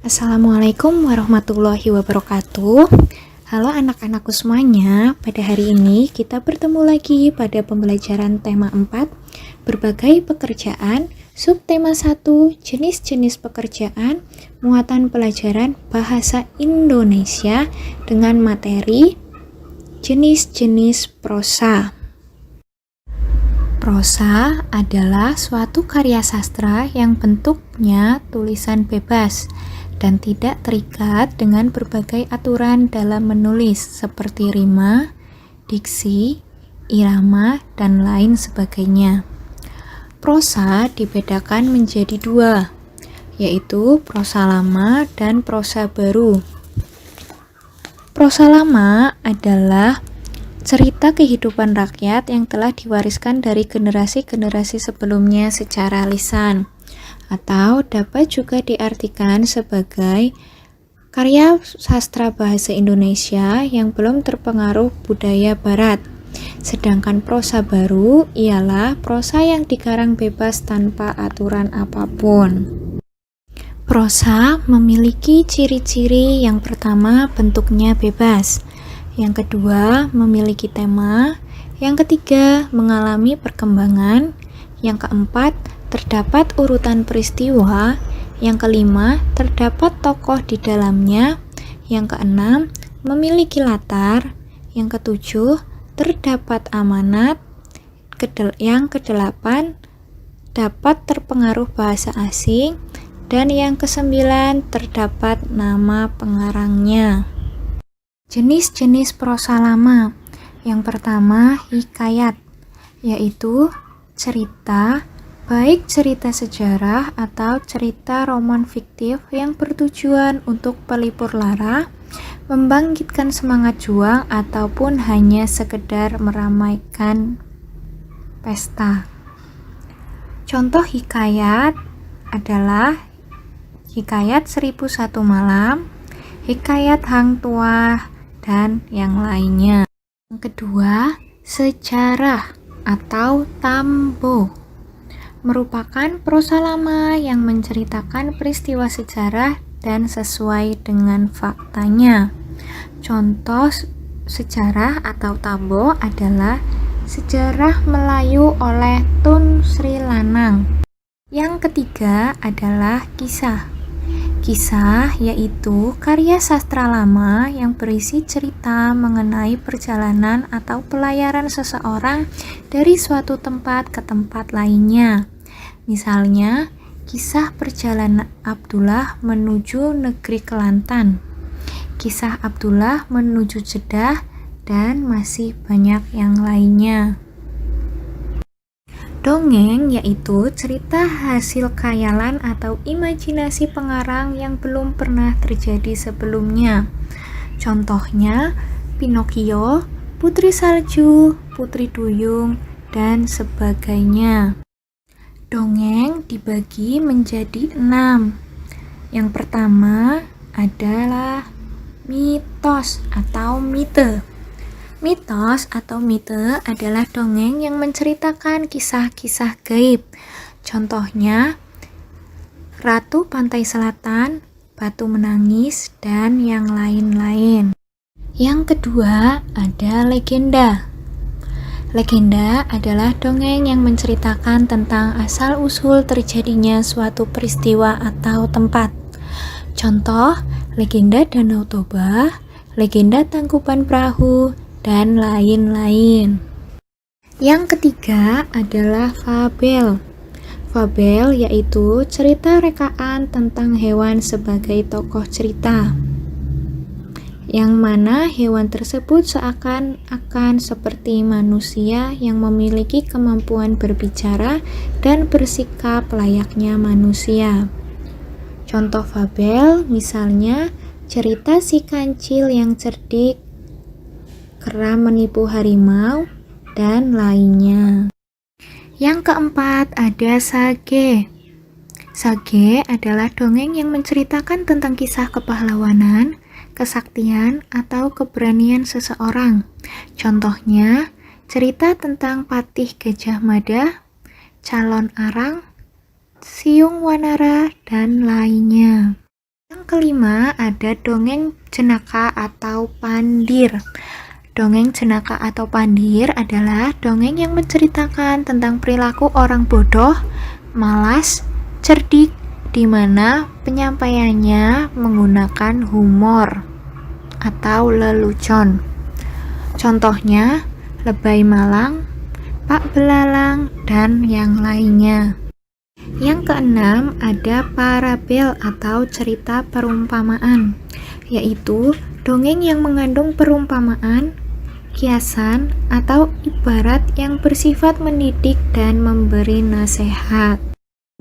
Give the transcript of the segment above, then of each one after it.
Assalamualaikum warahmatullahi wabarakatuh. Halo anak-anakku semuanya, pada hari ini kita bertemu lagi pada pembelajaran tema 4, berbagai pekerjaan, subtema 1, jenis-jenis pekerjaan, muatan pelajaran bahasa Indonesia dengan materi jenis-jenis prosa. Prosa adalah suatu karya sastra yang bentuknya tulisan bebas dan tidak terikat dengan berbagai aturan dalam menulis seperti rima, diksi, irama, dan lain sebagainya. Prosa dibedakan menjadi dua, yaitu prosa lama dan prosa baru. Prosa lama adalah cerita kehidupan rakyat yang telah diwariskan dari generasi-generasi sebelumnya secara lisan, atau dapat juga diartikan sebagai karya sastra bahasa Indonesia yang belum terpengaruh budaya barat. Sedangkan prosa baru ialah prosa yang dikarang bebas tanpa aturan apapun. Prosa memiliki ciri-ciri. Yang pertama, bentuknya bebas. Yang kedua, memiliki tema. Yang ketiga, mengalami perkembangan. Yang keempat, terdapat urutan peristiwa. Yang kelima, terdapat tokoh di dalamnya. Yang keenam, memiliki latar. Yang ketujuh, terdapat amanat. Yang kedelapan, dapat terpengaruh bahasa asing. Dan yang kesembilan, terdapat nama pengarangnya. Jenis-jenis prosa lama. Yang pertama, hikayat, yaitu cerita, baik cerita sejarah atau cerita roman fiktif yang bertujuan untuk pelipur lara, membangkitkan semangat juang, ataupun hanya sekedar meramaikan pesta. Contoh hikayat adalah Hikayat 1001 Malam, Hikayat Hang Tuah, dan yang lainnya. Yang kedua, sejarah atau tambo merupakan prosa lama yang menceritakan peristiwa sejarah dan sesuai dengan faktanya. Contoh sejarah atau tambo adalah Sejarah Melayu oleh Tun Sri Lanang. Yang ketiga adalah kisah. Kisah yaitu karya sastra lama yang berisi cerita mengenai perjalanan atau pelayaran seseorang dari suatu tempat ke tempat lainnya. Misalnya, kisah perjalanan Abdullah menuju negeri Kelantan, kisah Abdullah menuju Jeddah, dan masih banyak yang lainnya. Dongeng yaitu cerita hasil khayalan atau imajinasi pengarang yang belum pernah terjadi sebelumnya. Contohnya, Pinocchio, Putri Salju, Putri Duyung, dan sebagainya. Dongeng dibagi menjadi 6. Yang pertama adalah mitos atau mite. Mitos atau mite adalah dongeng yang menceritakan kisah-kisah gaib. Contohnya, Ratu Pantai Selatan, Batu Menangis, dan yang lain-lain. Yang kedua ada legenda. Legenda adalah dongeng yang menceritakan tentang asal-usul terjadinya suatu peristiwa atau tempat. Contoh, legenda Danau Toba, legenda Tangkuban Perahu, dan lain-lain. Yang ketiga adalah fabel. Fabel yaitu cerita rekaan tentang hewan sebagai tokoh cerita, yang mana hewan tersebut seakan-akan seperti manusia yang memiliki kemampuan berbicara dan bersikap layaknya manusia. Contoh fabel misalnya cerita si kancil yang cerdik, kera menipu harimau, dan lainnya. Yang keempat ada sage. Sage adalah dongeng yang menceritakan tentang kisah kepahlawanan, kesaktian, atau keberanian seseorang. Contohnya, cerita tentang Patih Gajah Mada, Calon Arang, Siung Wanara, dan lainnya. Yang kelima ada dongeng jenaka atau pandir. Dongeng jenaka atau pandir adalah dongeng yang menceritakan tentang perilaku orang bodoh, malas, cerdik, di mana penyampaiannya menggunakan humor atau lelucon. Contohnya, Lebay Malang, Pak Belalang, dan yang lainnya. Yang keenam ada parabel atau cerita perumpamaan, yaitu dongeng yang mengandung perumpamaan, kiasan, atau ibarat yang bersifat mendidik dan memberi nasihat.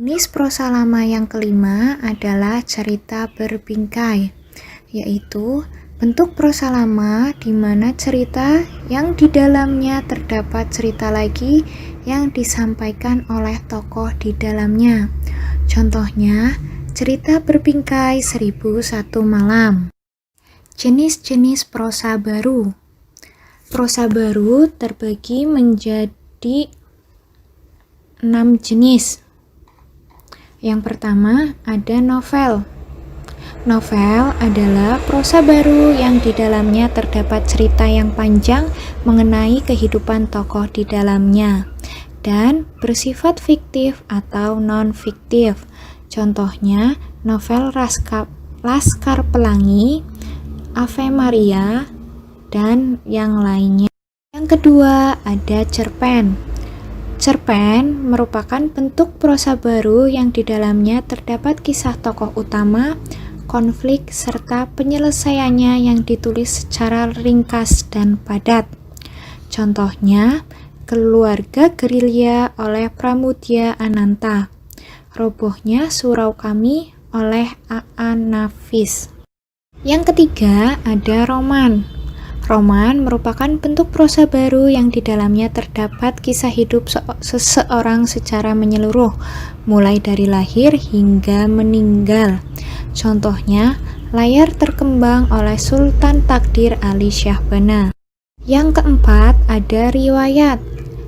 Jenis prosa lama yang kelima adalah cerita berbingkai, yaitu bentuk prosa lama di mana cerita yang di dalamnya terdapat cerita lagi yang disampaikan oleh tokoh di dalamnya. Contohnya, cerita berbingkai 1001 Malam. Jenis-jenis prosa baru. Prosa baru terbagi menjadi 6 jenis. Yang pertama ada novel. Novel adalah prosa baru yang di dalamnya terdapat cerita yang panjang mengenai kehidupan tokoh di dalamnya dan bersifat fiktif atau non-fiktif. Contohnya novel Laskar Pelangi, Ave Maria, dan yang lainnya. Yang kedua ada cerpen. Cerpen merupakan bentuk prosa baru yang di dalamnya terdapat kisah tokoh utama, konflik, serta penyelesaiannya yang ditulis secara ringkas dan padat. Contohnya, Keluarga Gerilya oleh Pramudia Ananta, Robohnya Surau Kami oleh A.A. Nafis. Yang ketiga ada roman. Roman merupakan bentuk prosa baru yang di dalamnya terdapat kisah hidup seseorang secara menyeluruh, mulai dari lahir hingga meninggal. Contohnya, Layar Terkembang oleh Sultan Takdir Ali Syahbana. Yang keempat ada riwayat.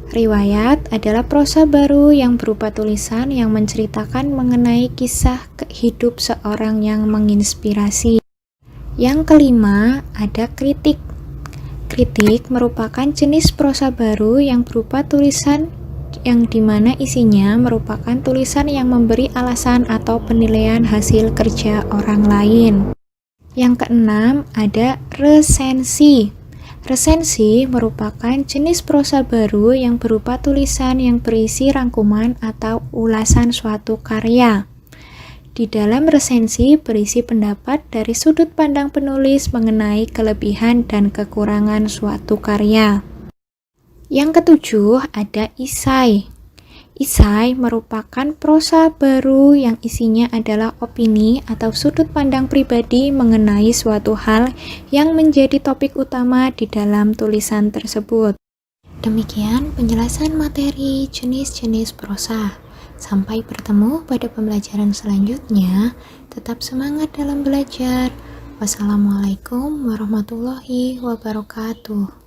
Riwayat adalah prosa baru yang berupa tulisan yang menceritakan mengenai kisah hidup seorang yang menginspirasi. Yang kelima ada kritik. Kritik merupakan jenis prosa baru yang berupa tulisan yang dimana isinya merupakan tulisan yang memberi alasan atau penilaian hasil kerja orang lain. Yang keenam ada resensi. Resensi merupakan jenis prosa baru yang berupa tulisan yang berisi rangkuman atau ulasan suatu karya. Di dalam resensi berisi pendapat dari sudut pandang penulis mengenai kelebihan dan kekurangan suatu karya. Yang ketujuh ada isai. Isai merupakan prosa baru yang isinya adalah opini atau sudut pandang pribadi mengenai suatu hal yang menjadi topik utama di dalam tulisan tersebut. Demikian penjelasan materi jenis-jenis prosa. Sampai bertemu pada pembelajaran selanjutnya. Tetap semangat dalam belajar. Wassalamualaikum warahmatullahi wabarakatuh.